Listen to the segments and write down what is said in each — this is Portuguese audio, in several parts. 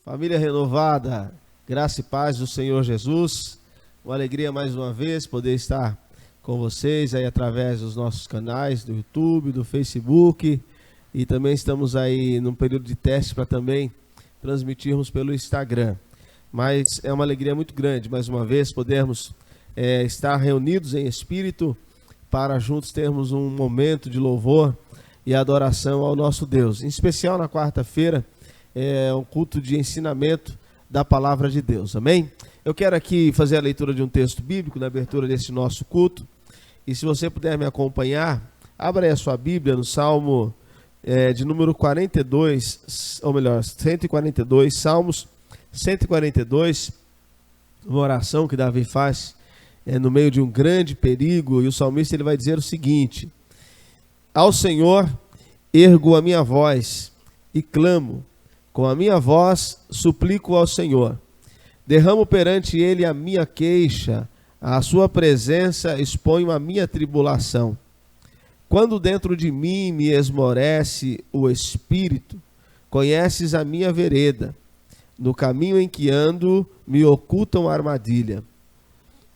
Família renovada, graça e paz do Senhor Jesus. Uma alegria mais uma vez poder estar com vocês aí através dos nossos canais do YouTube, do Facebook, e também estamos aí num período de teste para também transmitirmos pelo Instagram. Mas é uma alegria muito grande mais uma vez podermos estar reunidos em espírito para juntos termos um momento de louvor e adoração ao nosso Deus. Em especial na quarta-feira, é um culto de ensinamento da palavra de Deus, amém? Eu quero aqui fazer a leitura de um texto bíblico na abertura desse nosso culto, e se você puder me acompanhar, abra aí a sua Bíblia no Salmo de número 42, ou melhor, 142, Salmos 142, uma oração que Davi faz no meio de um grande perigo, e o salmista ele vai dizer o seguinte: ao Senhor ergo a minha voz e clamo, com a minha voz suplico ao Senhor. Derramo perante ele a minha queixa, à sua presença exponho a minha tribulação. Quando dentro de mim me esmorece o espírito, conheces a minha vereda. No caminho em que ando me ocultam armadilha.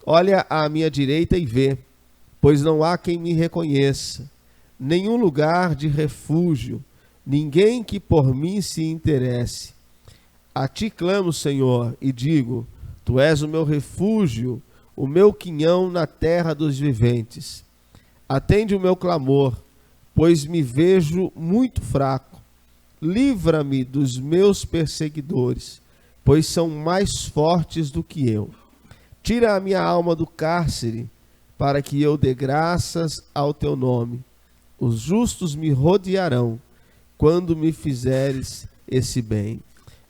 Olha à minha direita e vê, pois não há quem me reconheça. Nenhum lugar de refúgio, ninguém que por mim se interesse. A ti clamo, Senhor, e digo, tu és o meu refúgio, o meu quinhão na terra dos viventes. Atende o meu clamor, pois me vejo muito fraco. Livra-me dos meus perseguidores, pois são mais fortes do que eu. Tira a minha alma do cárcere, para que eu dê graças ao teu nome. Os justos me rodearão, quando me fizeres esse bem.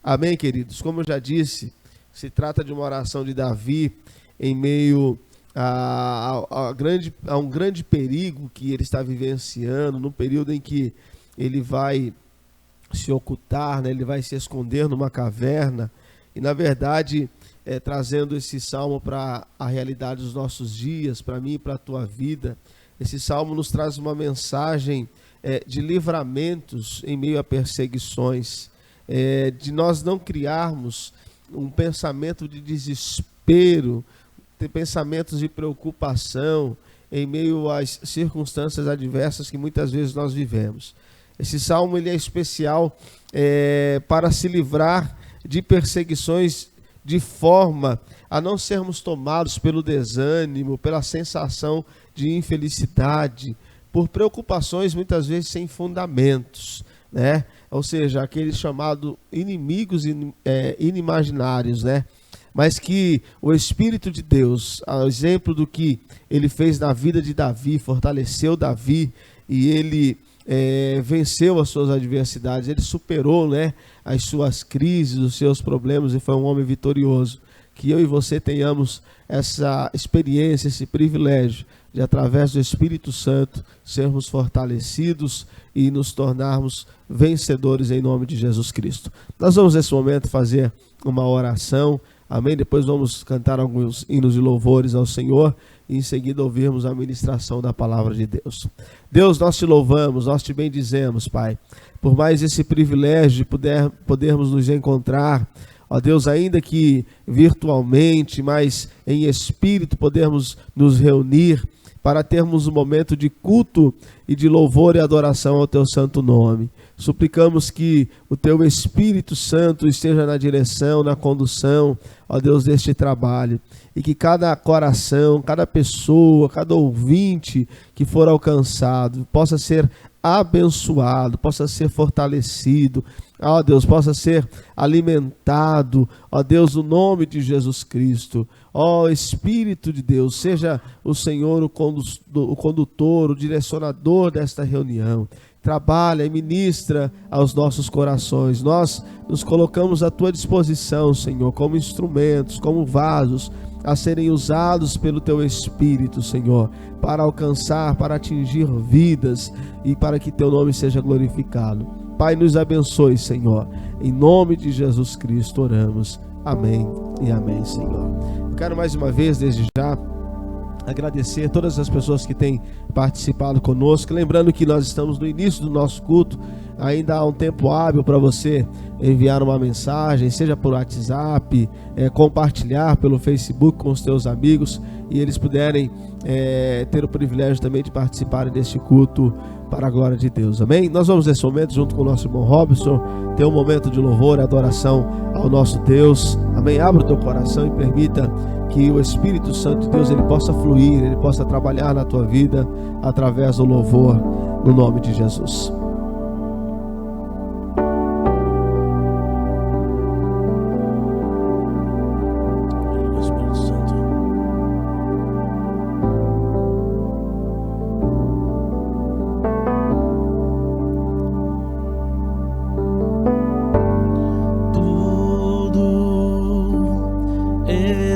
Amém, queridos? Como eu já disse, se trata de uma oração de Davi em meio a um grande perigo que ele está vivenciando, no período em que ele vai se ocultar, né? Ele vai se esconder numa caverna, e na verdade, trazendo esse salmo para a realidade dos nossos dias, para mim e para a tua vida, esse salmo nos traz uma mensagem de livramentos em meio a perseguições, de nós não criarmos um pensamento de desespero, ter pensamentos de preocupação em meio às circunstâncias adversas que muitas vezes nós vivemos. Esse salmo ele é especial para se livrar de perseguições de forma a não sermos tomados pelo desânimo, pela sensação de infelicidade, por preocupações muitas vezes sem fundamentos, né? Ou seja, aqueles chamados inimigos inimaginários, né? Mas que o Espírito de Deus, ao exemplo do que ele fez na vida de Davi, fortaleceu Davi, e ele venceu as suas adversidades, ele superou, né, as suas crises, os seus problemas, e foi um homem vitorioso. Que eu e você tenhamos essa experiência, esse privilégio de, através do Espírito Santo, sermos fortalecidos e nos tornarmos vencedores em nome de Jesus Cristo. Nós vamos nesse momento fazer uma oração, amém? Depois vamos cantar alguns hinos de louvores ao Senhor e em seguida ouvirmos a ministração da palavra de Deus. Deus, nós te louvamos, nós te bendizemos, Pai, por mais esse privilégio de podermos nos encontrar, ó Deus, ainda que virtualmente, mas em espírito podermos nos reunir para termos um momento de culto e de louvor e adoração ao teu santo nome. Suplicamos que o teu Espírito Santo esteja na direção, na condução, ó Deus, deste trabalho, e que cada coração, cada pessoa, cada ouvinte que for alcançado possa ser abençoado, possa ser fortalecido, ó Deus, possa ser alimentado, ó Deus, no nome de Jesus Cristo. Ó Espírito de Deus, seja o Senhor o condutor, o direcionador desta reunião. Trabalha e ministra aos nossos corações. Nós nos colocamos à tua disposição, Senhor, como instrumentos, como vasos, a serem usados pelo teu Espírito, Senhor, para alcançar, para atingir vidas e para que teu nome seja glorificado. Pai, nos abençoe, Senhor. Em nome de Jesus Cristo oramos. Amém e amém, Senhor. Eu quero mais uma vez, desde já, agradecer todas as pessoas que têm participado conosco, lembrando que nós estamos no início do nosso culto. Ainda há um tempo hábil para você enviar uma mensagem, seja por WhatsApp, compartilhar pelo Facebook com os teus amigos, e eles puderem ter o privilégio também de participarem deste culto para a glória de Deus, amém? Nós vamos nesse momento, junto com o nosso irmão Robson, ter um momento de louvor e adoração ao nosso Deus, amém? Abra o teu coração e permita que o Espírito Santo de Deus ele possa fluir, ele possa trabalhar na tua vida através do louvor, no nome de Jesus.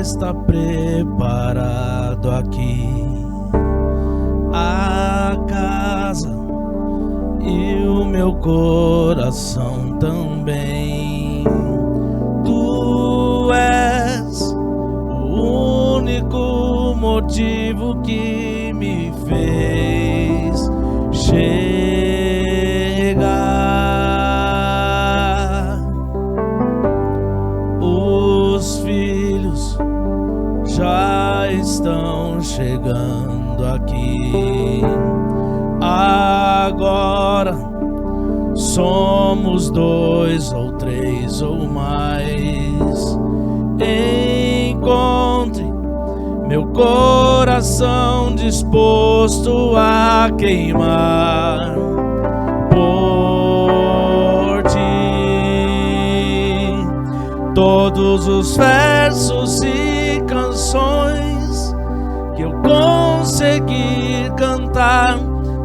Está preparado aqui a casa e o meu coração também. Tu és o único motivo que me fez chegar. Os filhos já estão chegando aqui. Agora somos 2 ou 3 ou mais. Encontre meu coração disposto a queimar por ti. Todos os versos e canções que eu conseguir cantar,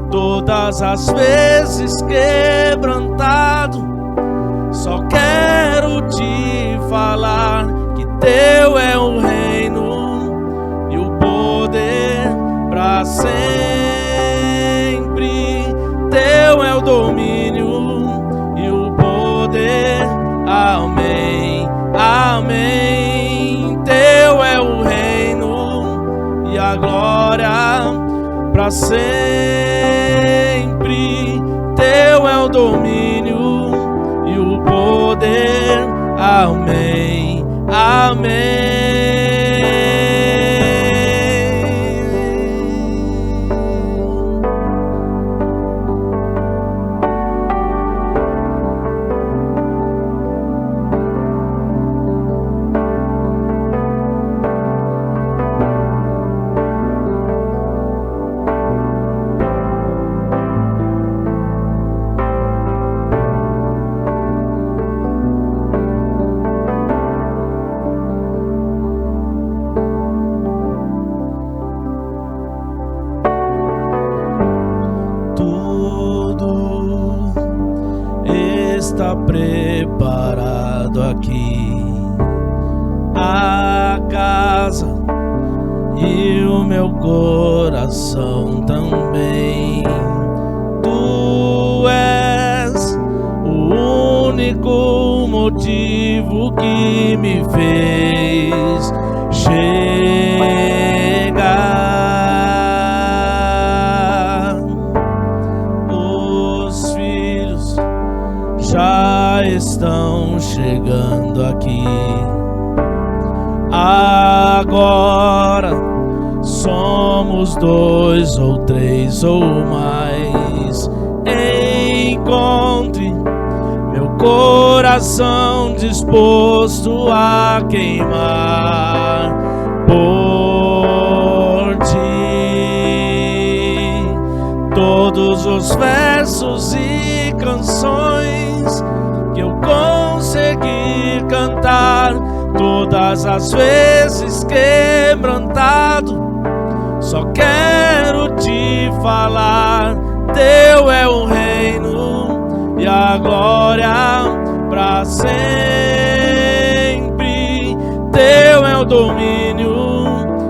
todas as vezes quebrantado, só quero te falar que teu é o reino e o poder para sempre. Teu é o domínio e o poder. Amém, amém. Teu é o reino e a glória para sempre. Teu é o domínio e o poder. Amém, amém. Está preparado aqui a casa e o meu coração também. Tu és o único motivo que me fez chegar. Os filhos já estão chegando aqui. Agora somos 2 ou 3 ou mais. Encontre meu coração disposto a queimar por ti. Todos os versos e canções que eu conseguir cantar, todas as vezes quebrantado, só quero te falar. Teu é o reino e a glória para sempre. Teu é o domínio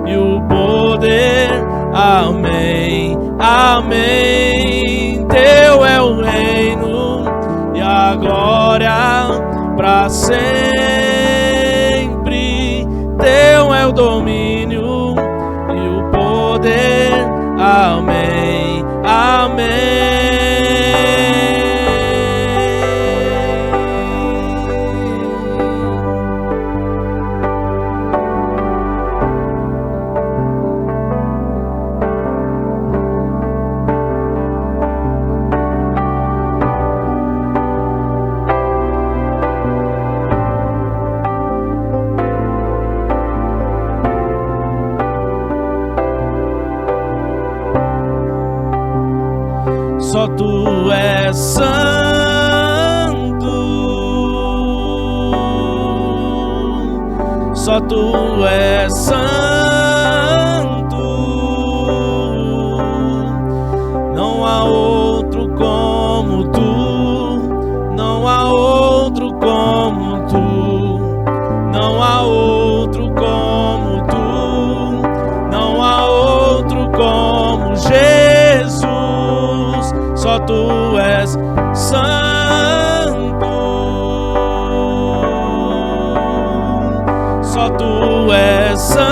e o poder. Amém, amém. Teu é o reino e a glória para sempre. Teu é o domínio e o poder. Tu és santo, só Tu és santo, não há outro como Tu, não há outro como Tu, não há outro como Tu, não há outro como Jesus, só Tu és santo, só Tu és santo,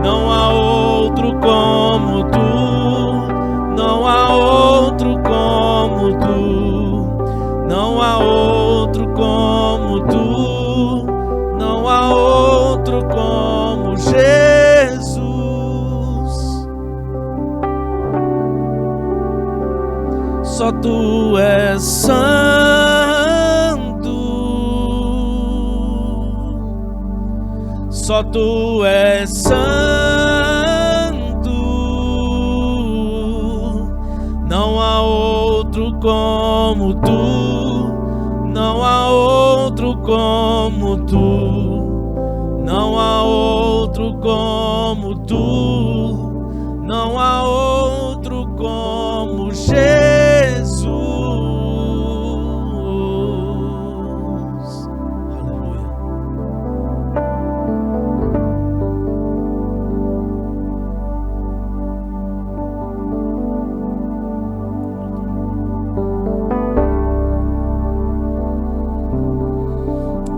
não há outro como Tu, não há outro como Tu, não há outro como Tu, não há outro como Jesus, só Tu és santo, só Tu és santo, não há outro como Tu, não há outro como Tu, não há outro como Tu, não há outro como Jesus. Aleluia.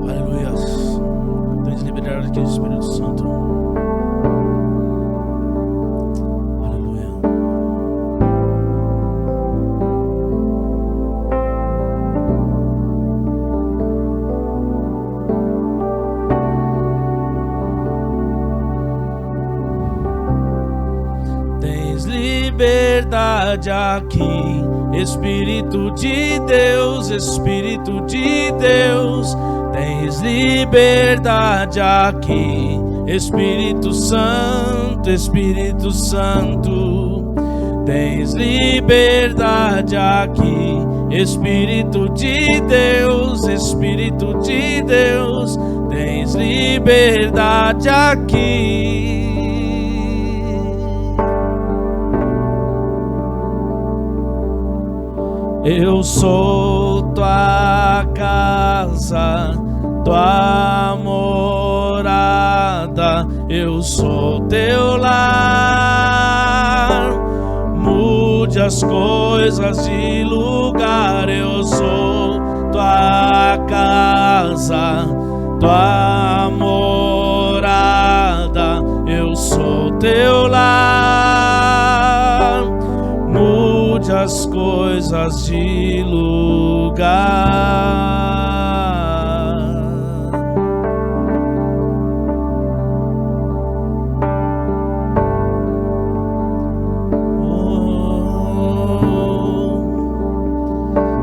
Aleluia. Tens liberado aqui o Espírito Santo. Aleluia. Tens liberdade aqui, Espírito de Deus, Espírito de Deus. Tens liberdade aqui, Espírito Santo, Espírito Santo. Tens liberdade aqui, Espírito de Deus, Espírito de Deus. Tens liberdade aqui. Eu sou tua casa, tua morada, eu sou teu lar. Mude as coisas de lugar, eu sou tua casa, tua morada, eu sou teu lar. Mude as coisas de lugar.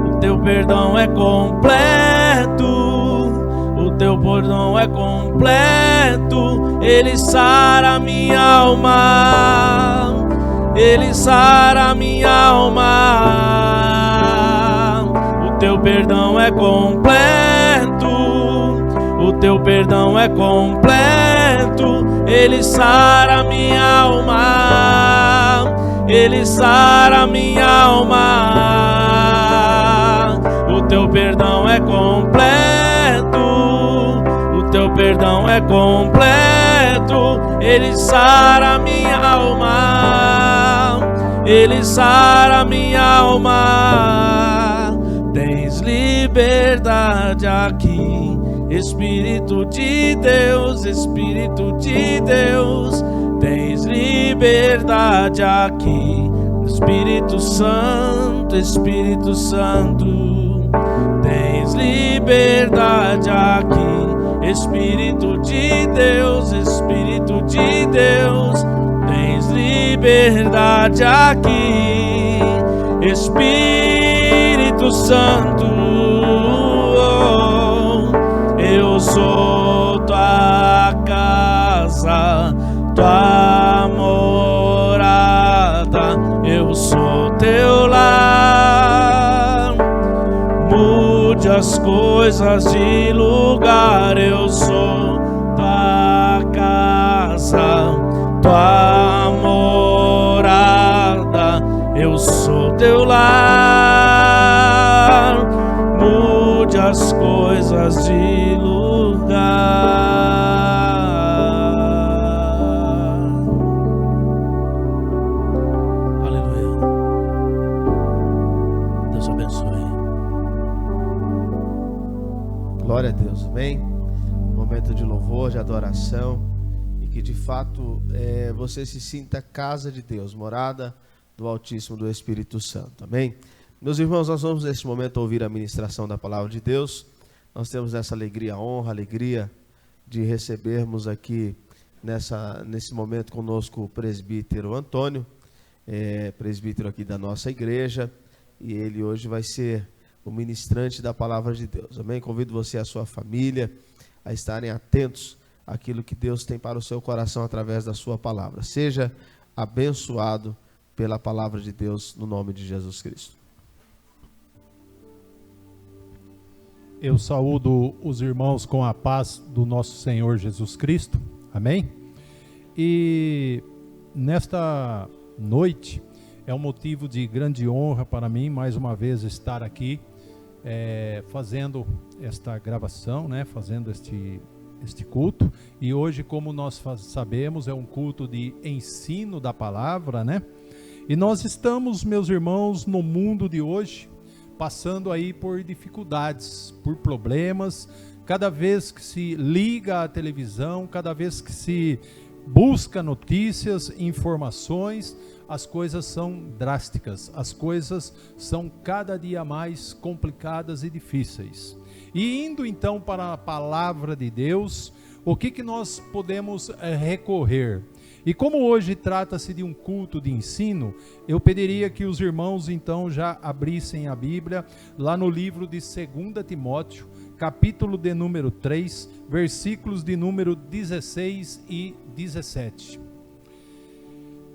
O teu perdão é completo, o teu perdão é completo. Ele sara minha alma, Ele sara minha alma. O teu perdão é completo, o teu perdão é completo. Ele sara minha alma, Ele sara minha alma. O teu perdão é completo, o teu perdão é completo. Ele sara minha alma, Ele sara minha alma. Tens liberdade aqui, Espírito de Deus, Espírito de Deus. Tens liberdade aqui, Espírito Santo, Espírito Santo. Tens liberdade aqui, Espírito de Deus, Espírito de Deus. Tens liberdade aqui, Espírito Santo. Eu sou tua casa, tua morada. eu sou teu lar. Mude as coisas de lugar, eu sou tua casa, tua morada, eu sou teu lar. Mude as coisas de lugar. Glória a Deus, amém? Momento de louvor, de adoração, e que de fato você se sinta casa de Deus, morada do Altíssimo, do Espírito Santo, amém? Meus irmãos, nós vamos neste momento ouvir a ministração da Palavra de Deus. Nós temos essa alegria, honra, alegria de recebermos aqui nesse momento conosco o presbítero Antônio, presbítero aqui da nossa igreja, e ele hoje vai ser o ministrante da Palavra de Deus, amém? Convido você e a sua família a estarem atentos àquilo que Deus tem para o seu coração através da sua palavra. Seja abençoado pela Palavra de Deus no nome de Jesus Cristo. Eu saúdo os irmãos com a paz do nosso Senhor Jesus Cristo, amém? E nesta noite é um motivo de grande honra para mim, mais uma vez, estar aqui fazendo esta gravação, né? Fazendo este culto. E hoje, como nós sabemos, é um culto de ensino da palavra, né? E nós estamos, meus irmãos, no mundo de hoje, passando aí por dificuldades, por problemas. Cada vez que se liga à televisão, cada vez que se busca notícias, informações, as coisas são drásticas, as coisas são cada dia mais complicadas e difíceis. E indo então para a palavra de Deus, o que nós podemos recorrer? E como hoje trata-se de um culto de ensino, eu pediria que os irmãos então já abrissem a Bíblia lá no livro de 2 Timóteo, capítulo de número 3, versículos de número 16 e 17.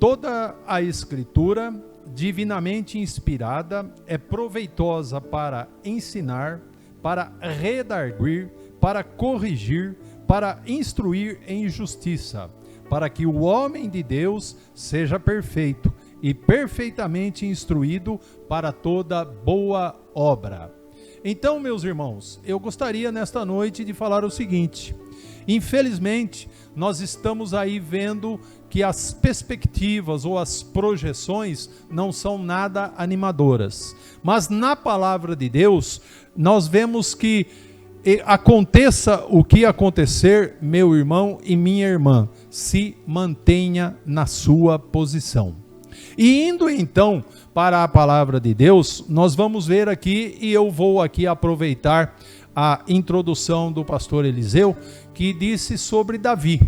Toda a Escritura, divinamente inspirada, é proveitosa para ensinar, para redarguir, para corrigir, para instruir em justiça, para que o homem de Deus seja perfeito e perfeitamente instruído para toda boa obra. Então, meus irmãos, eu gostaria nesta noite de falar o seguinte: infelizmente, nós estamos aí vendo que as perspectivas ou as projeções não são nada animadoras. Mas na palavra de Deus, nós vemos que aconteça o que acontecer, meu irmão e minha irmã, se mantenha na sua posição. E indo então para a palavra de Deus, nós vamos ver aqui, e eu vou aqui aproveitar a introdução do pastor Eliseu, que disse sobre Davi.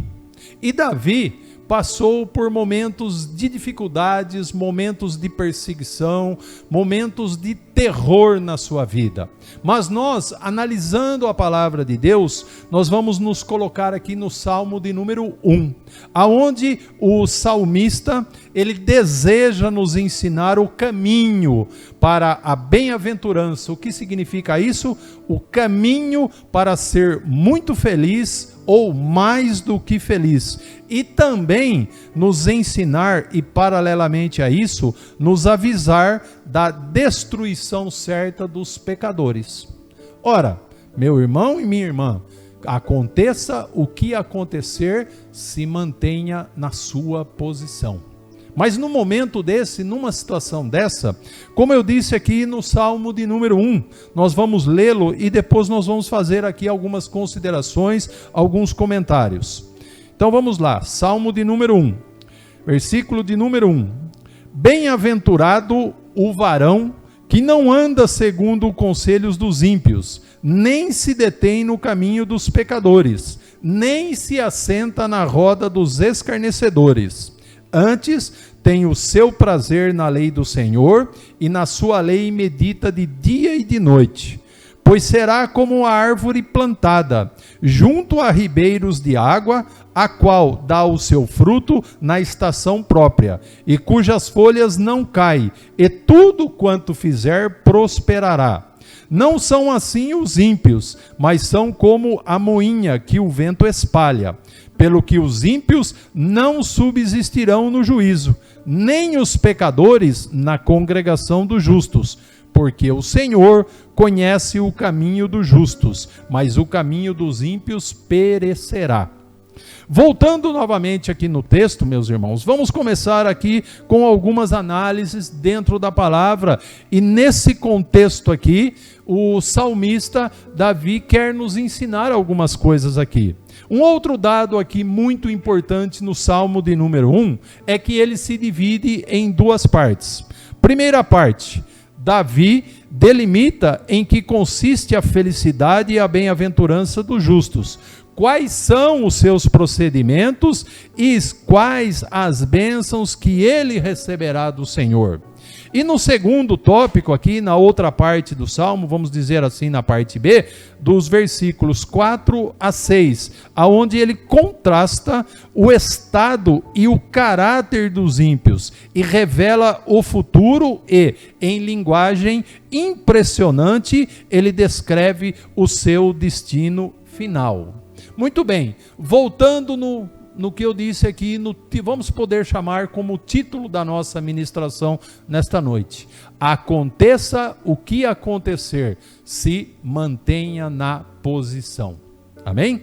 E Davi passou por momentos de dificuldades, momentos de perseguição, momentos de terror na sua vida. Mas nós, analisando a palavra de Deus, nós vamos nos colocar aqui no Salmo de número 1, aonde o salmista, ele deseja nos ensinar o caminho para a bem-aventurança. O que significa isso? O caminho para ser muito feliz ou mais do que feliz. E também nos ensinar e, paralelamente a isso, nos avisar da destruição certa dos pecadores. Ora, meu irmão e minha irmã, aconteça o que acontecer, se mantenha na sua posição. Mas no momento desse, numa situação dessa, como eu disse aqui no Salmo de número 1, nós vamos lê-lo e depois nós vamos fazer aqui algumas considerações, alguns comentários. Então vamos lá, Salmo de número 1, versículo de número 1. Bem-aventurado o varão que não anda segundo os conselhos dos ímpios, nem se detém no caminho dos pecadores, nem se assenta na roda dos escarnecedores. Antes, tem o seu prazer na lei do Senhor, e na sua lei medita de dia e de noite. Pois será como a árvore plantada junto a ribeiros de água, a qual dá o seu fruto na estação própria, e cujas folhas não caem, e tudo quanto fizer prosperará. Não são assim os ímpios, mas são como a moinha que o vento espalha. Pelo que os ímpios não subsistirão no juízo, nem os pecadores na congregação dos justos, porque o Senhor conhece o caminho dos justos, mas o caminho dos ímpios perecerá. Voltando novamente aqui no texto, meus irmãos, vamos começar aqui com algumas análises dentro da palavra, e nesse contexto aqui, o salmista Davi quer nos ensinar algumas coisas aqui. Um outro dado aqui muito importante no Salmo de número 1 é que ele se divide em duas partes. Primeira parte, Davi delimita em que consiste a felicidade e a bem-aventurança dos justos. Quais são os seus procedimentos e quais as bênçãos que ele receberá do Senhor. E no segundo tópico aqui, na outra parte do Salmo, vamos dizer assim, na parte B, dos versículos 4 a 6, aonde ele contrasta o estado e o caráter dos ímpios e revela o futuro e, em linguagem impressionante, ele descreve o seu destino final. Muito bem, voltando no que eu disse aqui, vamos poder chamar como título da nossa ministração nesta noite: aconteça o que acontecer, se mantenha na posição. Amém?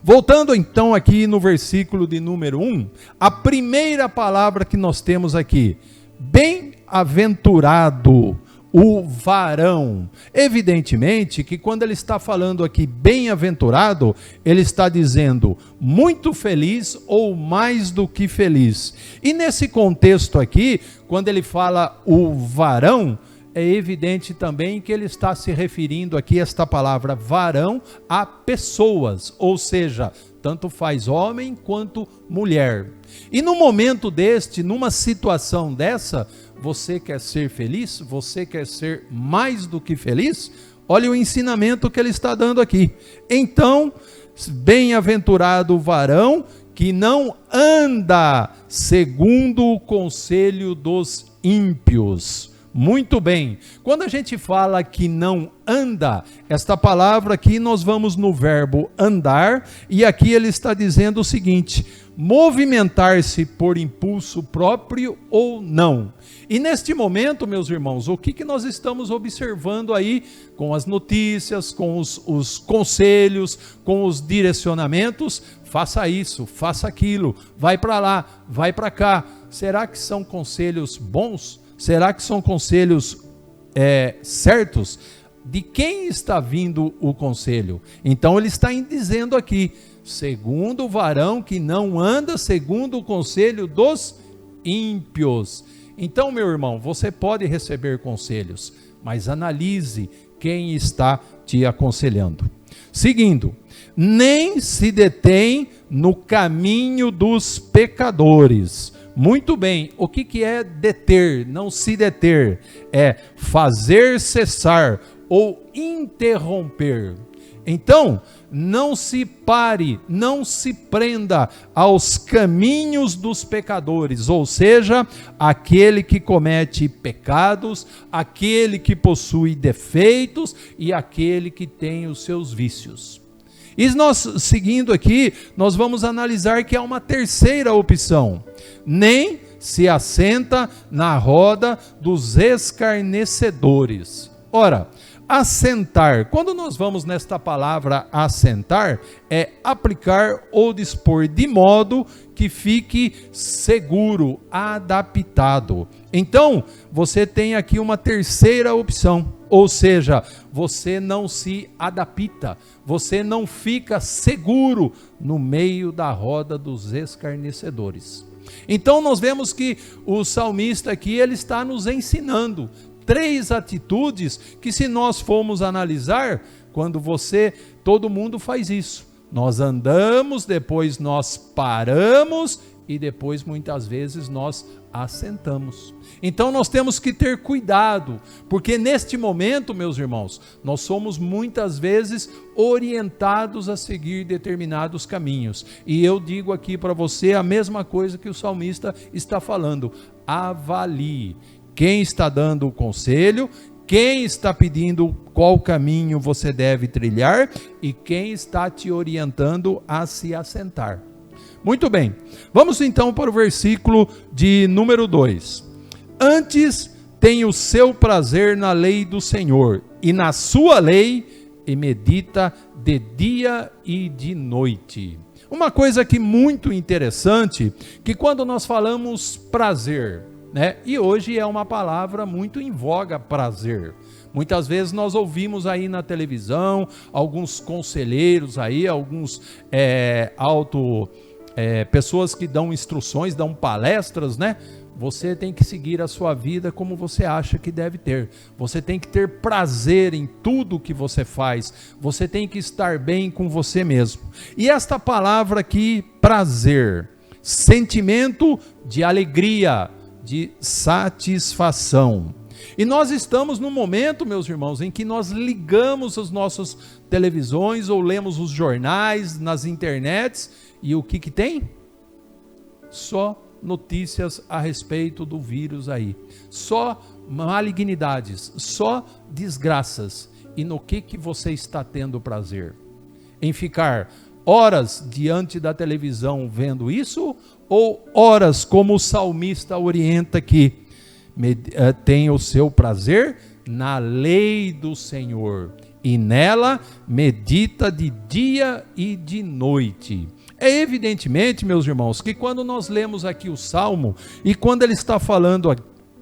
Voltando então aqui no versículo de número 1, a primeira palavra que nós temos aqui: bem-aventurado o varão. Evidentemente que quando ele está falando aqui bem-aventurado, ele está dizendo muito feliz ou mais do que feliz. E nesse contexto aqui, quando ele fala o varão, é evidente também que ele está se referindo aqui, esta palavra varão, a pessoas, ou seja, tanto faz homem quanto mulher. E no momento deste, numa situação dessa, você quer ser feliz? Você quer ser mais do que feliz? Olha o ensinamento que ele está dando aqui. Então, bem-aventurado o varão que não anda segundo o conselho dos ímpios. Muito bem, quando a gente fala que não anda, esta palavra aqui nós vamos no verbo andar, e aqui ele está dizendo o seguinte: movimentar-se por impulso próprio ou não. E neste momento, meus irmãos, o que nós estamos observando aí com as notícias, com os conselhos, com os direcionamentos? Faça isso, faça aquilo, vai para lá, vai para cá. Será que são conselhos bons? Será que são conselhos certos? De quem está vindo o conselho? Então ele está dizendo aqui: segundo o varão que não anda segundo o conselho dos ímpios. Então, meu irmão, você pode receber conselhos, mas analise quem está te aconselhando. Seguindo, nem se detém no caminho dos pecadores. Muito bem, o que é deter? Não se deter, é fazer cessar ou interromper. Então, não se pare, não se prenda aos caminhos dos pecadores, ou seja, aquele que comete pecados, aquele que possui defeitos e aquele que tem os seus vícios. E nós, seguindo aqui, nós vamos analisar que há uma terceira opção: nem se assenta na roda dos escarnecedores. Ora, assentar, quando nós vamos nesta palavra assentar, é aplicar ou dispor de modo que fique seguro, adaptado. Então, você tem aqui uma terceira opção, ou seja, você não se adapta, você não fica seguro no meio da roda dos escarnecedores. Então nós vemos que o salmista aqui, ele está nos ensinando 3 atitudes que, se nós formos analisar, todo mundo faz isso. Nós andamos, depois nós paramos e depois muitas vezes nós assentamos. Então nós temos que ter cuidado, porque neste momento, meus irmãos, nós somos muitas vezes orientados a seguir determinados caminhos. E eu digo aqui para você a mesma coisa que o salmista está falando: avalie quem está dando o conselho, quem está pedindo qual caminho você deve trilhar e quem está te orientando a se assentar. Muito bem, vamos então para o versículo de número 2. Antes tem o seu prazer na lei do Senhor, e na sua lei e medita de dia e de noite. Uma coisa aqui muito interessante, que quando nós falamos prazer, né? E hoje é uma palavra muito em voga, prazer. Muitas vezes nós ouvimos aí na televisão, alguns conselheiros aí, alguns pessoas que dão instruções, dão palestras, né? Você tem que seguir a sua vida como você acha que deve ter. Você tem que ter prazer em tudo que você faz. Você tem que estar bem com você mesmo. E esta palavra aqui, prazer, sentimento de alegria, de satisfação. E nós estamos num momento, meus irmãos, em que nós ligamos as nossas televisões ou lemos os jornais nas internets e o que tem? Só notícias a respeito do vírus aí, só malignidades, só desgraças. E no que você está tendo prazer? Em ficar horas diante da televisão vendo isso, ou horas como o salmista orienta aqui, tem o seu prazer na lei do Senhor, e nela medita de dia e de noite. É evidentemente, meus irmãos, que quando nós lemos aqui o Salmo, e quando ele está falando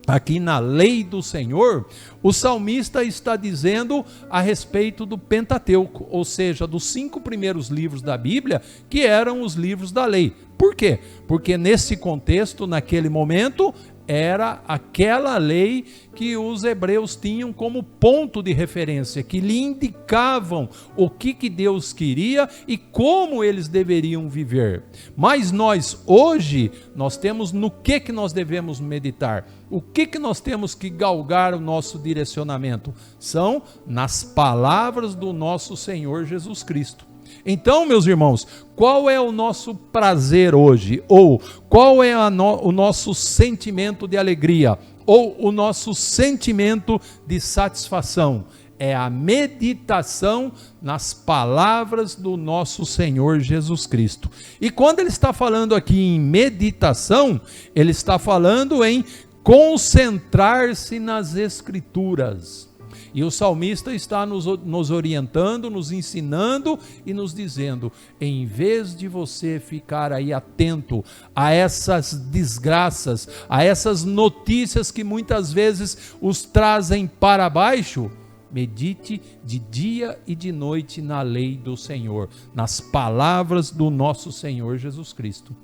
aqui na lei do Senhor, o salmista está dizendo a respeito do Pentateuco, ou seja, dos 5 primeiros livros da Bíblia, que eram os livros da lei. Por quê? Porque nesse contexto, naquele momento, era aquela lei que os hebreus tinham como ponto de referência, que lhe indicavam o que Deus queria e como eles deveriam viver. Mas nós, hoje, nós temos no que nós devemos meditar. O que nós temos que galgar o nosso direcionamento? São nas palavras do nosso Senhor Jesus Cristo. Então, meus irmãos, qual é o nosso prazer hoje? Ou qual é o nosso sentimento de alegria? Ou o nosso sentimento de satisfação? É a meditação nas palavras do nosso Senhor Jesus Cristo. E quando ele está falando aqui em meditação, ele está falando em concentrar-se nas Escrituras. E o salmista está nos orientando, nos ensinando e nos dizendo: em vez de você ficar aí atento a essas desgraças, a essas notícias que muitas vezes os trazem para baixo, medite de dia e de noite na lei do Senhor, nas palavras do nosso Senhor Jesus Cristo.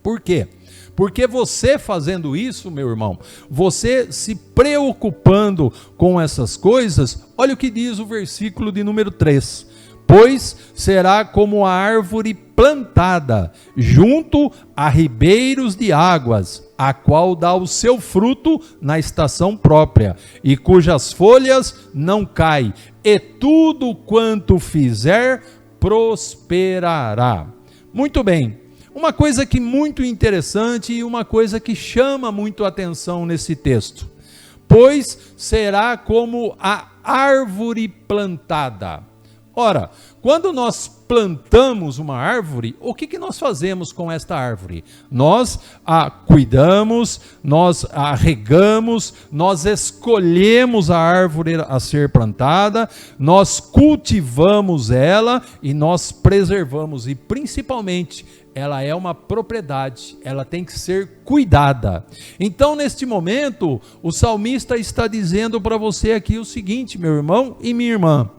Por quê? Porque você fazendo isso, meu irmão, você se preocupando com essas coisas, olha o que diz o versículo de número 3. Pois será como a árvore plantada junto a ribeiros de águas, a qual dá o seu fruto na estação própria, e cujas folhas não caem, e tudo quanto fizer prosperará. Muito bem. Uma coisa que muito interessante e uma coisa que chama muito a atenção nesse texto. Pois será como a árvore plantada. Ora, quando nós plantamos uma árvore, o que nós fazemos com esta árvore? Nós a cuidamos, nós a regamos, nós escolhemos a árvore a ser plantada, nós cultivamos ela e nós preservamos. E principalmente, ela é uma propriedade, ela tem que ser cuidada. Então, neste momento, o salmista está dizendo para você aqui o seguinte, meu irmão e minha irmã: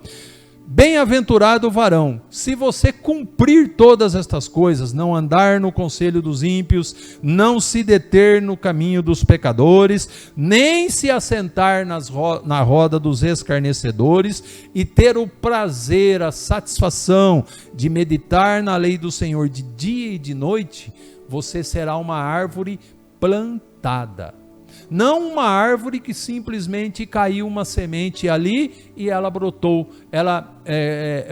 bem-aventurado o varão, se você cumprir todas estas coisas, não andar no conselho dos ímpios, não se deter no caminho dos pecadores, nem se assentar na roda dos escarnecedores, e ter o prazer, a satisfação de meditar na lei do Senhor de dia e de noite, você será uma árvore plantada. Não uma árvore que simplesmente caiu uma semente ali e ela brotou, ela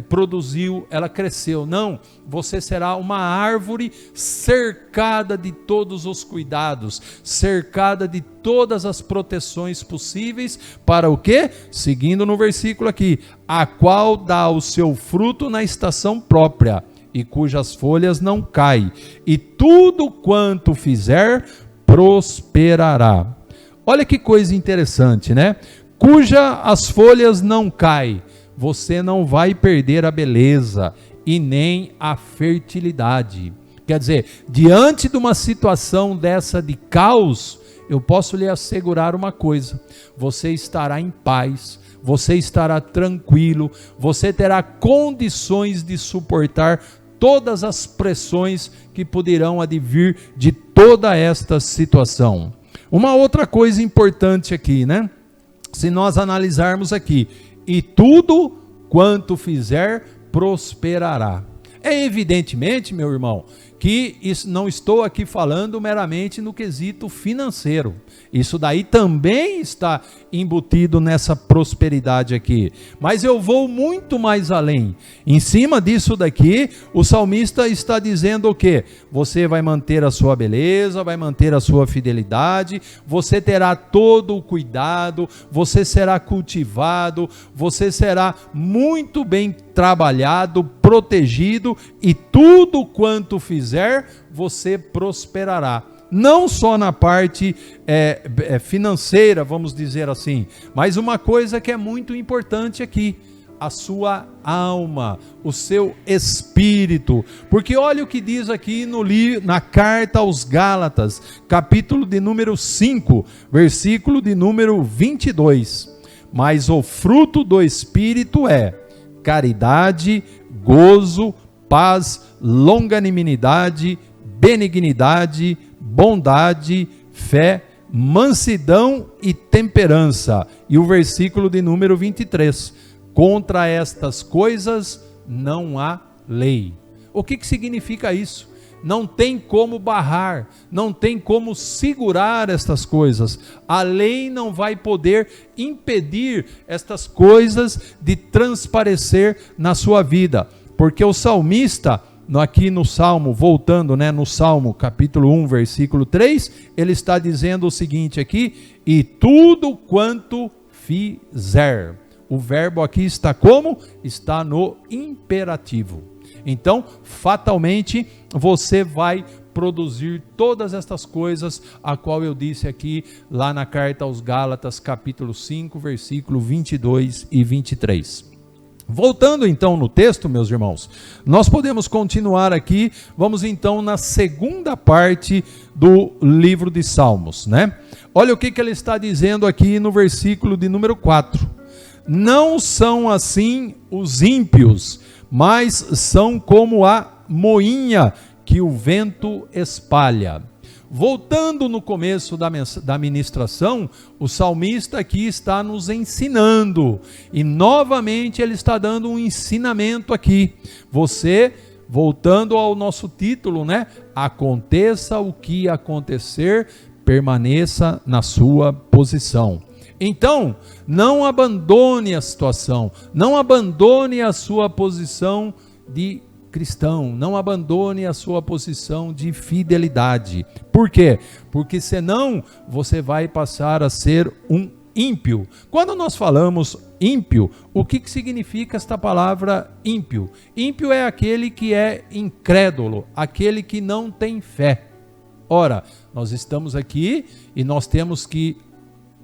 produziu, ela cresceu. Não, você será uma árvore cercada de todos os cuidados, cercada de todas as proteções possíveis, para o quê? Seguindo no versículo aqui, a qual dá o seu fruto na estação própria, e cujas folhas não caem, e tudo quanto fizer, prosperará. Olha que coisa interessante, né? Cuja as folhas não caem, você não vai perder a beleza e nem a fertilidade. Quer dizer, diante de uma situação dessa de caos, eu posso lhe assegurar uma coisa: você estará em paz, você estará tranquilo, você terá condições de suportar todas as pressões que poderão advir de toda esta situação. Uma outra coisa importante aqui, né? Se nós analisarmos aqui, e tudo quanto fizer prosperará. É evidentemente, meu irmão, que isso, não estou aqui falando meramente no quesito financeiro. Isso daí também está embutido nessa prosperidade aqui. Mas eu vou muito mais além. Em cima disso daqui, o salmista está dizendo o quê? Você vai manter a sua beleza, vai manter a sua fidelidade, você terá todo o cuidado, você será cultivado, você será muito bem trabalhado, protegido, e tudo quanto fizer, você prosperará. Não só na parte financeira, vamos dizer assim, mas uma coisa que é muito importante aqui, a sua alma, o seu espírito. Porque olha o que diz aqui na carta aos Gálatas, capítulo de número 5, versículo de número 22. Mas o fruto do Espírito é caridade, gozo, paz, longanimidade, benignidade, bondade, fé, mansidão e temperança. E o versículo de número 23. Contra estas coisas não há lei. O que significa isso? Não tem como barrar, não tem como segurar estas coisas. A lei não vai poder impedir estas coisas de transparecer na sua vida. Porque o salmista, aqui no Salmo, voltando, né, no Salmo capítulo 1, versículo 3, ele está dizendo o seguinte aqui: e tudo quanto fizer. O verbo aqui está como? Está no imperativo. Então, fatalmente, você vai produzir todas estas coisas, a qual eu disse aqui, lá na carta aos Gálatas, capítulo 5, versículo 22 e 23. Voltando então no texto, meus irmãos, nós podemos continuar aqui, vamos então na segunda parte do livro de Salmos, né? Olha o que ele está dizendo aqui no versículo de número 4. Não são assim os ímpios, mas são como a moinha que o vento espalha. Voltando no começo da ministração, o salmista aqui está nos ensinando, e novamente ele está dando um ensinamento aqui. Você, voltando ao nosso título, né? Aconteça o que acontecer, permaneça na sua posição. Então, não abandone a situação, não abandone a sua posição de cristão, não abandone a sua posição de fidelidade. Por quê? Porque senão você vai passar a ser um ímpio. Quando nós falamos ímpio, o que significa esta palavra ímpio? Ímpio é aquele que é incrédulo, aquele que não tem fé. Ora, nós estamos aqui e nós temos que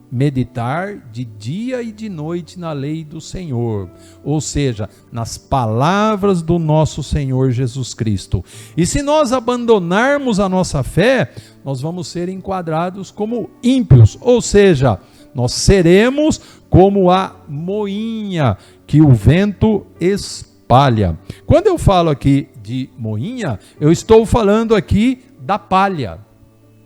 meditar de dia e de noite na lei do Senhor, ou seja, nas palavras do nosso Senhor Jesus Cristo. E se nós abandonarmos a nossa fé, nós vamos ser enquadrados como ímpios, ou seja, nós seremos como a moinha que o vento espalha. Quando eu falo aqui de moinha, eu estou falando aqui da palha,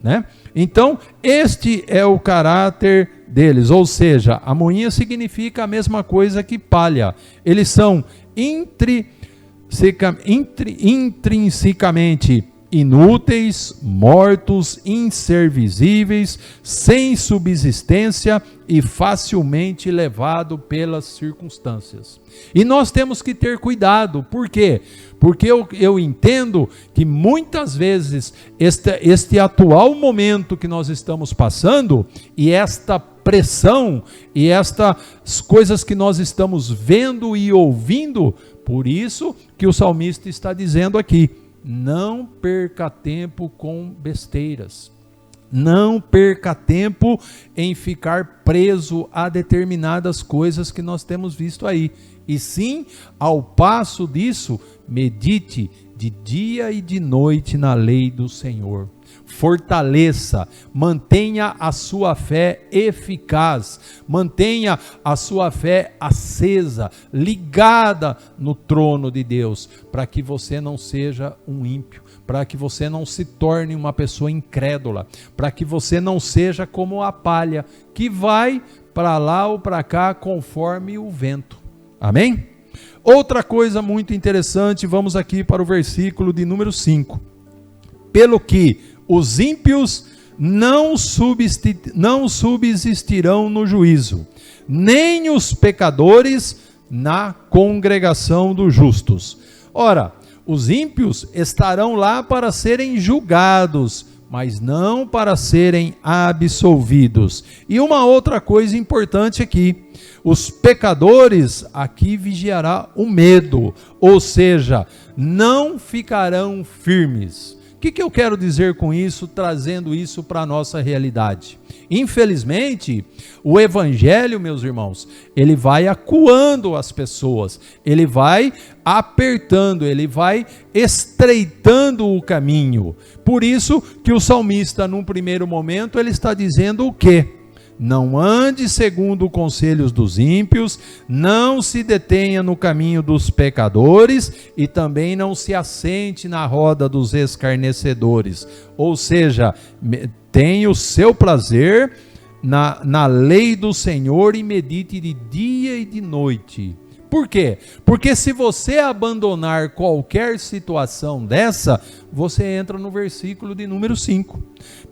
né? Então, este é o caráter deles, ou seja, a moinha significa a mesma coisa que palha. Eles são intrinsecamente inúteis, mortos, inservisíveis, sem subsistência e facilmente levado pelas circunstâncias. E nós temos que ter cuidado, por quê? Porque eu entendo que muitas vezes este atual momento que nós estamos passando e esta pressão e estas coisas que nós estamos vendo e ouvindo, por isso que o salmista está dizendo aqui: não perca tempo com besteiras. Não perca tempo em ficar preso a determinadas coisas que nós temos visto aí. E sim, ao passo disso, medite de dia e de noite na lei do Senhor. Fortaleça, mantenha a sua fé eficaz, mantenha a sua fé acesa, ligada no trono de Deus, para que você não seja um ímpio, para que você não se torne uma pessoa incrédula, para que você não seja como a palha, que vai para lá ou para cá conforme o vento. Amém? Outra coisa muito interessante, vamos aqui para o versículo de número 5. Pelo que os ímpios não subsistirão no juízo, nem os pecadores na congregação dos justos. Ora, os ímpios estarão lá para serem julgados, mas não para serem absolvidos. E uma outra coisa importante aqui: os pecadores aqui vigiará o medo, ou seja, não ficarão firmes. O que eu quero dizer com isso, trazendo isso para a nossa realidade? Infelizmente, o evangelho, meus irmãos, ele vai acuando as pessoas, ele vai apertando, ele vai estreitando o caminho. Por isso que o salmista, num primeiro momento, ele está dizendo o quê? Não ande segundo os conselhos dos ímpios, não se detenha no caminho dos pecadores e também não se assente na roda dos escarnecedores. Ou seja, tenha o seu prazer na lei do Senhor e medite de dia e de noite. Por quê? Porque se você abandonar qualquer situação dessa, você entra no versículo de número 5.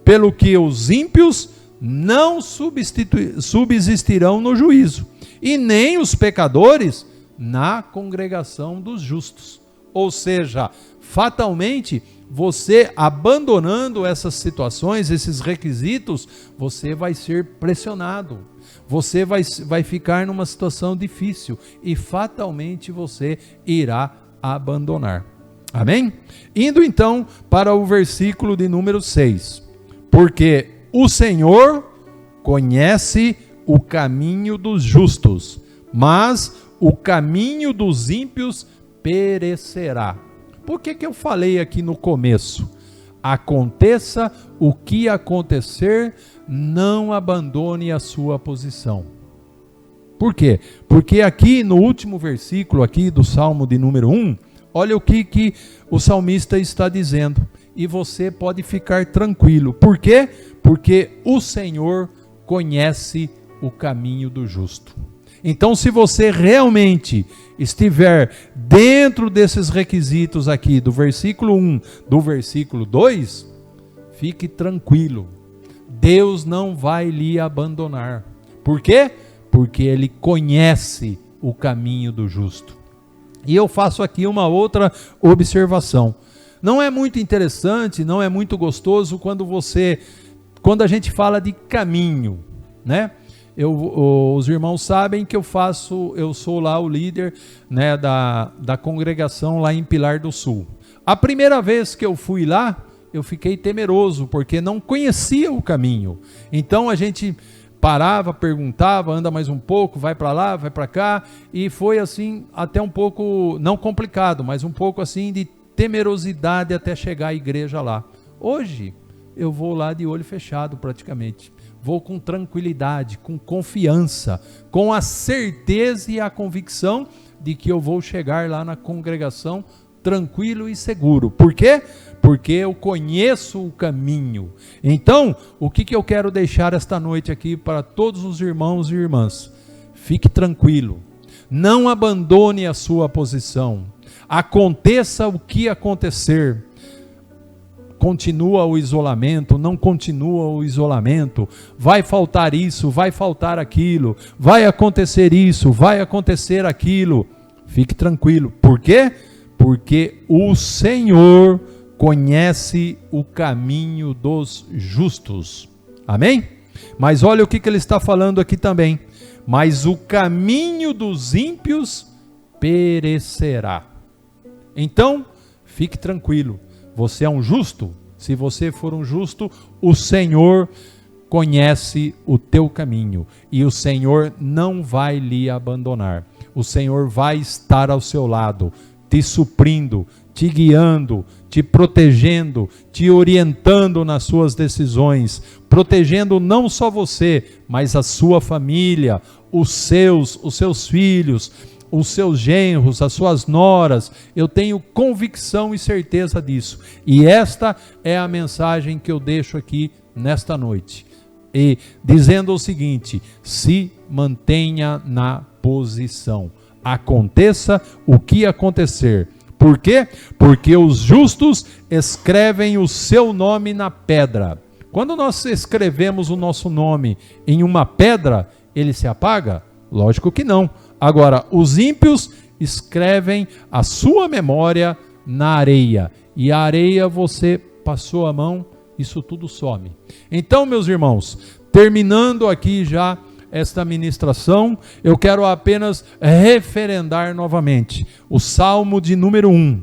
Pelo que os ímpios não subsistirão no juízo, e nem os pecadores na congregação dos justos. Ou seja, fatalmente, você abandonando essas situações, esses requisitos, você vai ser pressionado, você vai ficar numa situação difícil e fatalmente você irá abandonar. Amém? Indo então para o versículo de número 6. Porque o Senhor conhece o caminho dos justos, mas o caminho dos ímpios perecerá. Por que eu falei aqui no começo? Aconteça o que acontecer, não abandone a sua posição. Por quê? Porque aqui no último versículo aqui do Salmo de número 1, olha o que o salmista está dizendo. E você pode ficar tranquilo. Por quê? Porque o Senhor conhece o caminho do justo. Então, se você realmente estiver dentro desses requisitos aqui, do versículo 1, do versículo 2, fique tranquilo. Deus não vai lhe abandonar. Por quê? Porque Ele conhece o caminho do justo. E eu faço aqui uma outra observação. Não é muito interessante, não é muito gostoso quando a gente fala de caminho, né? Os irmãos sabem que eu sou lá o líder, né, da congregação lá em Pilar do Sul. A primeira vez que eu fui lá, eu fiquei temeroso, porque não conhecia o caminho. Então a gente parava, perguntava, anda mais um pouco, vai para lá, vai para cá, e foi assim até um pouco, não complicado, mas um pouco assim de temerosidade até chegar à igreja lá. Hoje eu vou lá de olho fechado praticamente. Vou com tranquilidade, com confiança, com a certeza e a convicção de que eu vou chegar lá na congregação tranquilo e seguro. Por quê? Porque eu conheço o caminho. Então, o que eu quero deixar esta noite aqui para todos os irmãos e irmãs? Fique tranquilo. Não abandone a sua posição. Aconteça o que acontecer. continua o isolamento, não continua o isolamento, vai faltar isso, vai faltar aquilo, vai acontecer isso, vai acontecer aquilo. Fique tranquilo. Por quê? Porque o Senhor conhece o caminho dos justos. Amém? Mas olha o que ele está falando aqui também. Mas o caminho dos ímpios perecerá. Então, fique tranquilo. Você é um justo? Se você for um justo, o Senhor conhece o teu caminho. E o Senhor não vai lhe abandonar. O Senhor vai estar ao seu lado, te suprindo, te guiando, te protegendo, te orientando nas suas decisões, protegendo não só você, mas a sua família, os seus filhos, os seus genros, as suas noras. Eu tenho convicção e certeza disso. E esta é a mensagem que eu deixo aqui nesta noite. E dizendo o seguinte: se mantenha na posição. Aconteça o que acontecer. Por quê? Porque os justos escrevem o seu nome na pedra. Quando nós escrevemos o nosso nome em uma pedra, ele se apaga? Lógico que não. Agora, os ímpios escrevem a sua memória na areia. E a areia, você passou a mão, isso tudo some. Então, meus irmãos, terminando aqui já esta ministração, eu quero apenas referendar novamente o Salmo de número 1.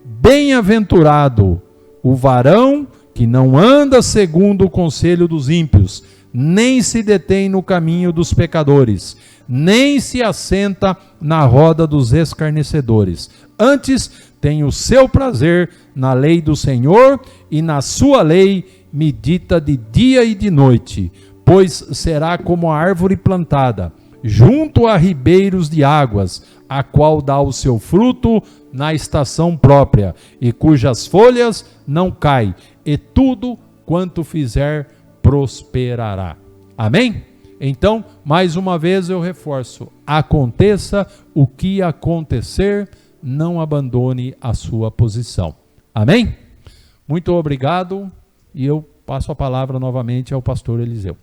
Bem-aventurado o varão que não anda segundo o conselho dos ímpios, nem se detém no caminho dos pecadores, nem se assenta na roda dos escarnecedores. Antes tem o seu prazer na lei do Senhor, e na sua lei medita de dia e de noite. Pois será como a árvore plantada junto a ribeiros de águas, a qual dá o seu fruto na estação própria, e cujas folhas não caem, e tudo quanto fizer prosperará. Amém? Então, mais uma vez eu reforço: aconteça o que acontecer, não abandone a sua posição. Amém? Muito obrigado, e eu passo a palavra novamente ao pastor Eliseu.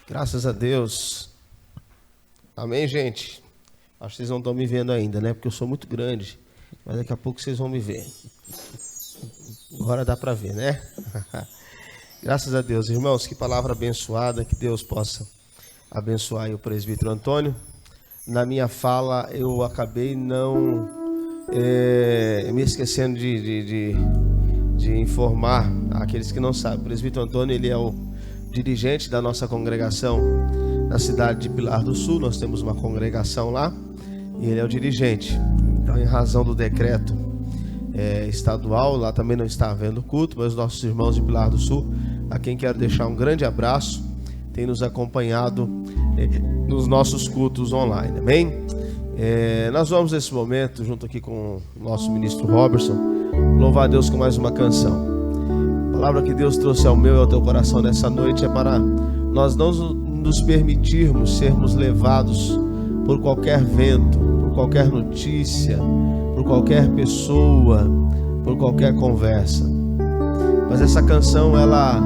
Graças a Deus. Amém, gente? Acho que vocês não estão me vendo ainda, né? Porque eu sou muito grande. Mas daqui a pouco vocês vão me ver. Agora dá para ver, né? Graças a Deus. Irmãos, que palavra abençoada. Que Deus possa abençoar aí o presbítero Antônio. Na minha fala, eu acabei não me esquecendo de informar aqueles que não sabem. O presbítero Antônio, ele é o dirigente da nossa congregação na cidade de Pilar do Sul. Nós temos uma congregação lá e ele é o dirigente. Então, em razão do decreto estadual, lá também não está havendo culto, mas os nossos irmãos de Pilar do Sul, a quem quero deixar um grande abraço, tem nos acompanhado nos nossos cultos online, amém? Nós vamos nesse momento, junto aqui com o nosso ministro Robertson, louvar a Deus com mais uma canção. A palavra que Deus trouxe ao meu e ao teu coração nessa noite é para nós não nos permitirmos sermos levados por qualquer vento, por qualquer notícia, por qualquer pessoa, por qualquer conversa. Mas essa canção, ela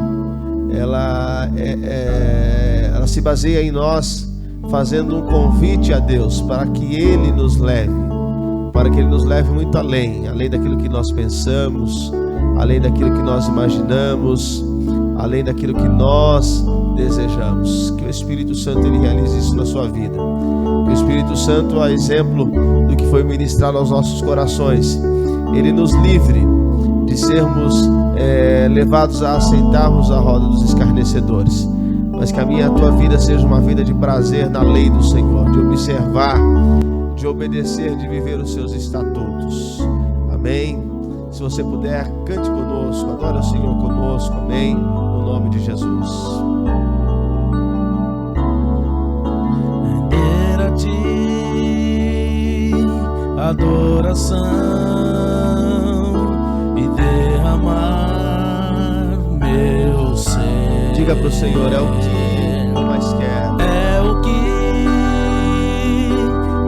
se baseia em nós fazendo um convite a Deus para que Ele nos leve, muito além daquilo que nós pensamos, além daquilo que nós imaginamos, além daquilo que nós desejamos. Que o Espírito Santo, ele realize isso na sua vida. Que o Espírito Santo, a exemplo do que foi ministrado aos nossos corações, ele nos livre de sermos levados a assentarmos à roda dos escarnecedores, mas que a minha e a tua vida seja uma vida de prazer na lei do Senhor, de observar, de obedecer, de viver os seus estatutos. Amém? Se você puder, cante conosco, adore o Senhor conosco, amém? No nome de Jesus. Render a ti adoração e derramar meu ser. Diga para o Senhor: é o que eu mais quero. É o que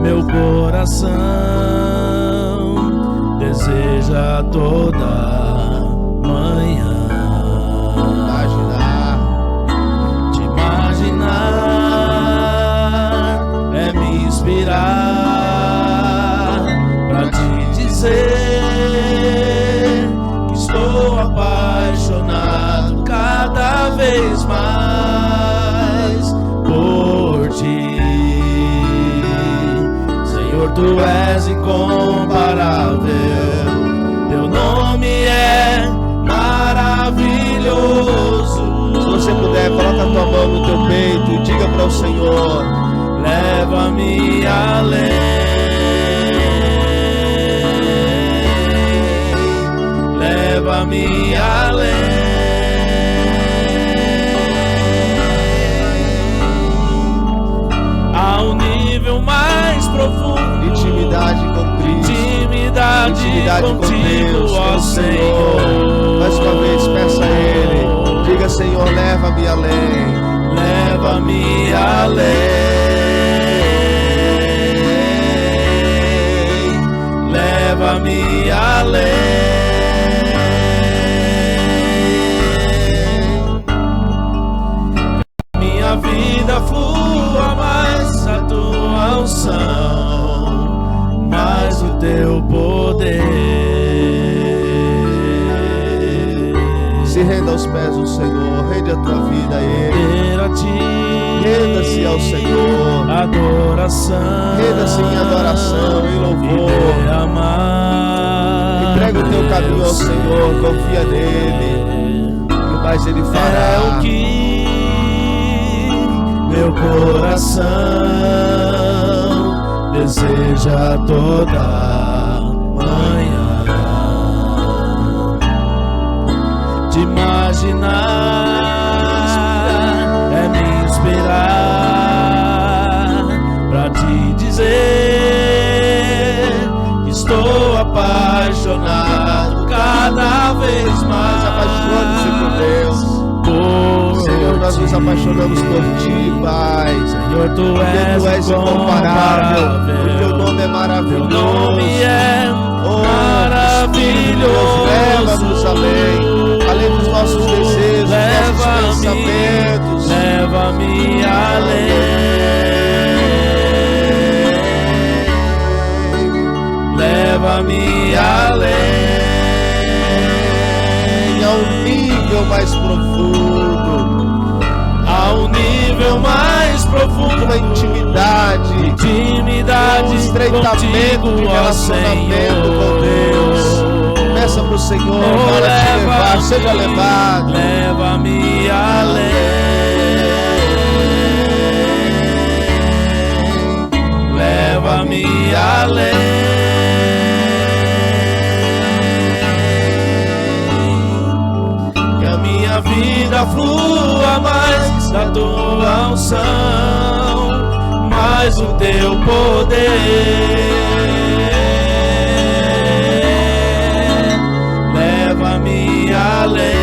meu coração deseja toda manhã. Te imaginar é me inspirar pra te dizer que estou apaixonado cada vez mais por ti. Senhor, tu és incomparável, teu nome é maravilhoso. Se você puder, coloca a tua mão no teu peito e diga para o Senhor: leva-me além, leva-me além. Ao nível mais profundo, intimidade com Cristo, intimidade contigo, Deus, ó Senhor. Mais uma vez, peça a Ele, diga: Senhor, leva-me além, leva-me além, leva-me além. Minha vida flua mais a tua unção, mais o teu poder. Se renda aos pés do Senhor, rende a tua vida a Ele. Renda-se ao Senhor, adoração, renda-se em adoração, em louvor. Entrega o teu caminho ao Senhor, confia nele, e o mais Ele fará. É o que meu coração deseja toda manhã. Te imaginar é me inspirar pra te dizer que estou apaixonado cada vez mais. Apaixone-se por Deus. Senhor, nós nos apaixonamos por Ti, Pai. Senhor, Tu és incomparável, o Teu nome é maravilhoso. Teu nome é maravilhoso. Leva-nos além dos nossos desejos, nossos pensamentos. Leva-me além, leva-me além, ao nível mais profundo, ao nível mais profundo, uma intimidade, um estreitamento de relacionamento com Deus. Peça para o Senhor para te levar, seja levado. Leva-me além, leva-me além. Que a minha vida flua mais da tua unção, mais o teu poder. Leva-me além,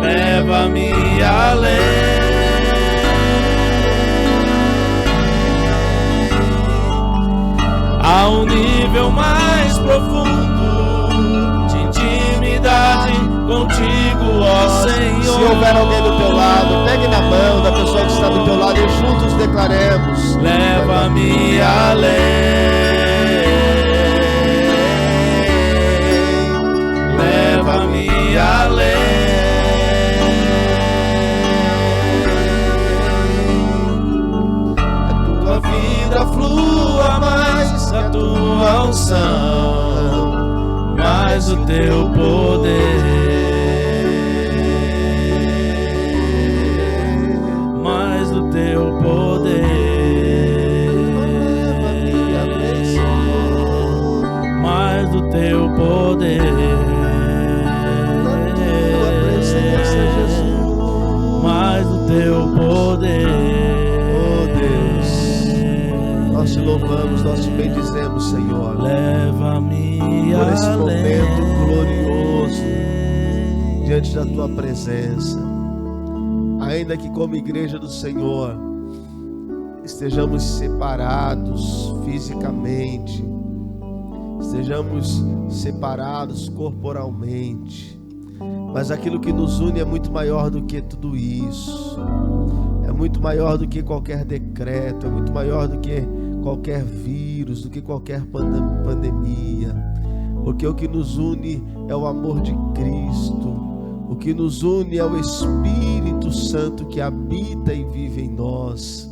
leva-me além. A um nível mais profundo de intimidade contigo, ó Senhor. Se houver alguém do teu lado, pegue na mão da pessoa que está do teu lado e juntos declaremos: leva-me além, leva-me além. A tua vida flua mais, a tua unção, mais o teu poder, mais o teu poder. Mais do teu poder, mais do teu poder. Oh Deus, nós te louvamos, nós te bendizemos, Senhor. Leva-me por esse além, momento glorioso diante da tua presença. Ainda que como igreja do Senhor estejamos separados fisicamente, estejamos separados corporalmente, mas aquilo que nos une é muito maior do que tudo isso, é muito maior do que qualquer decreto, é muito maior do que qualquer vírus, do que qualquer pandemia, porque o que nos une é o amor de Cristo, o que nos une é o Espírito Santo que habita e vive em nós.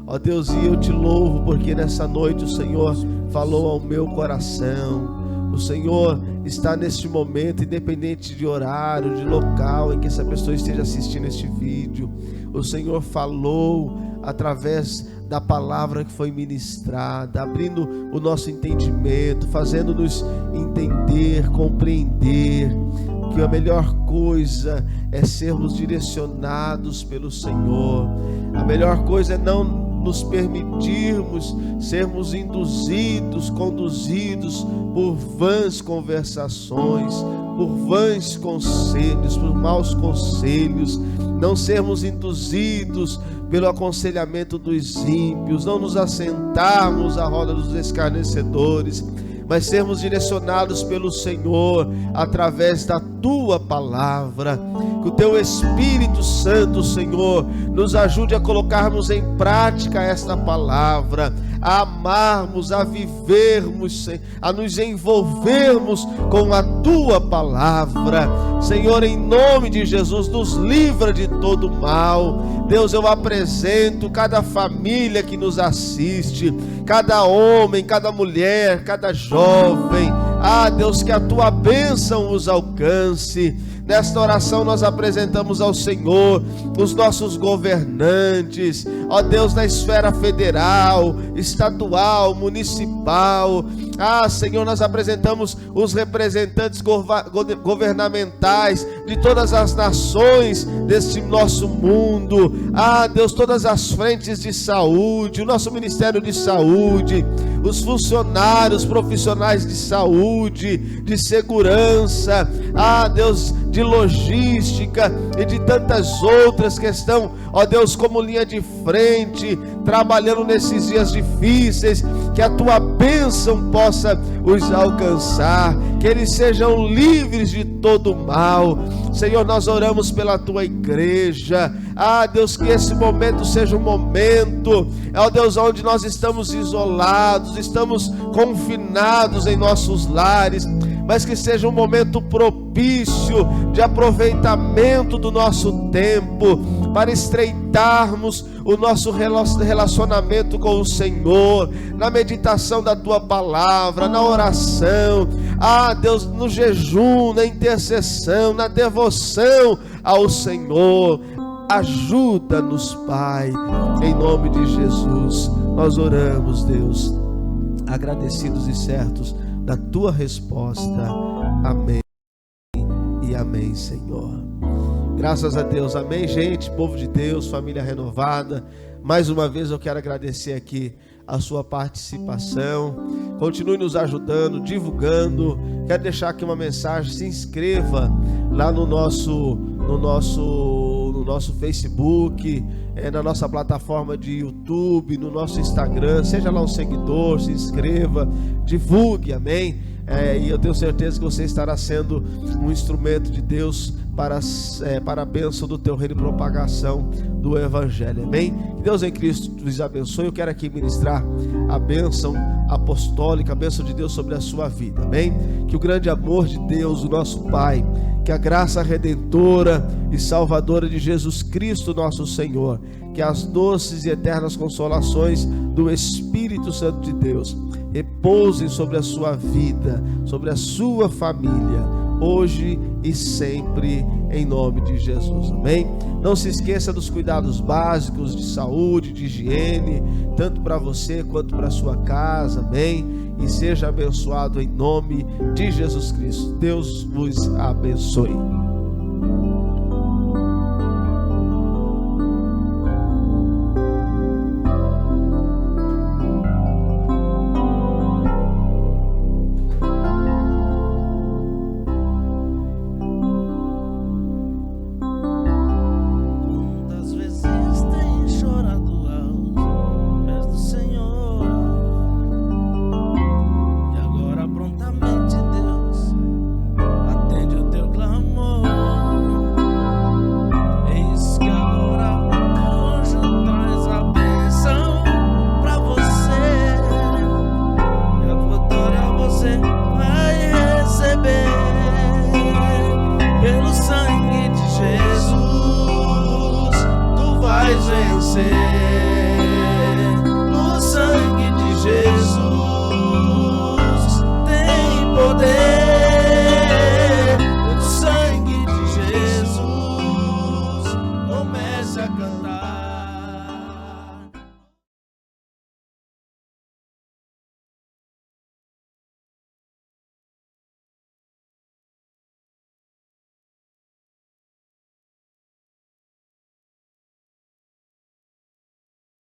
Ó Deus, e eu te louvo porque nessa noite o Senhor falou ao meu coração. O Senhor está neste momento, independente de horário, de local em que essa pessoa esteja assistindo este vídeo. O Senhor falou através da palavra que foi ministrada, abrindo o nosso entendimento, fazendo-nos entender, compreender que a melhor coisa é sermos direcionados pelo Senhor. A melhor coisa é não nos permitirmos sermos induzidos, conduzidos por vãs conversações, por vãs conselhos, por maus conselhos, não sermos induzidos pelo aconselhamento dos ímpios, não nos assentarmos à roda dos escarnecedores, mas sermos direcionados pelo Senhor através da Tua palavra. Que o Teu Espírito Santo, Senhor, nos ajude a colocarmos em prática esta palavra, a amarmos, a vivermos, a nos envolvermos com a Tua palavra. Senhor, em nome de Jesus, nos livra de todo mal. Deus, eu apresento cada família que nos assiste, cada homem, cada mulher, cada jovem. Ah, Deus, que a Tua bênção os alcance. Nesta oração nós apresentamos ao Senhor os nossos governantes, ó Deus, na esfera federal, estadual, municipal. Ah, Senhor, nós apresentamos os representantes governamentais de todas as nações deste nosso mundo. Ah, Deus, todas as frentes de saúde, o nosso Ministério de Saúde, os funcionários profissionais de saúde, de segurança, ah, Deus, de logística e de tantas outras que estão, ó Deus, como linha de frente, trabalhando nesses dias difíceis. Que a Tua bênção possa os alcançar, que eles sejam livres de todo mal. Senhor, nós oramos pela Tua igreja. Ah, Deus, que esse momento seja um momento, ó Deus, onde nós estamos isolados, estamos confinados em nossos lares, mas que seja um momento propício de aproveitamento do nosso tempo, para estreitarmos o nosso relacionamento com o Senhor, na meditação da Tua palavra, na oração, ah Deus, no jejum, na intercessão, na devoção ao Senhor. Ajuda-nos, Pai, em nome de Jesus. Nós oramos, Deus, agradecidos e certos da Tua resposta. Amém e amém, Senhor. Graças a Deus, amém, gente, povo de Deus, família renovada. Mais uma vez eu quero agradecer aqui a sua participação. Continue nos ajudando, divulgando. Quero deixar aqui uma mensagem: se inscreva lá no nosso Facebook, na nossa plataforma de YouTube, no nosso Instagram. Seja lá um seguidor, se inscreva, divulgue, amém? E eu tenho certeza que você estará sendo um instrumento de Deus para a bênção do Teu reino e propagação do Evangelho, amém? Que Deus em Cristo nos abençoe. Eu quero aqui ministrar a bênção apostólica, a bênção de Deus sobre a sua vida, amém? Que o grande amor de Deus, o nosso Pai, que a graça redentora e salvadora de Jesus Cristo nosso Senhor, que as doces e eternas consolações do Espírito Santo de Deus repousem sobre a sua vida, sobre a sua família, hoje e sempre, em nome de Jesus, amém? Não se esqueça dos cuidados básicos de saúde, de higiene, tanto para você quanto para a sua casa, amém? E seja abençoado em nome de Jesus Cristo. Deus vos abençoe.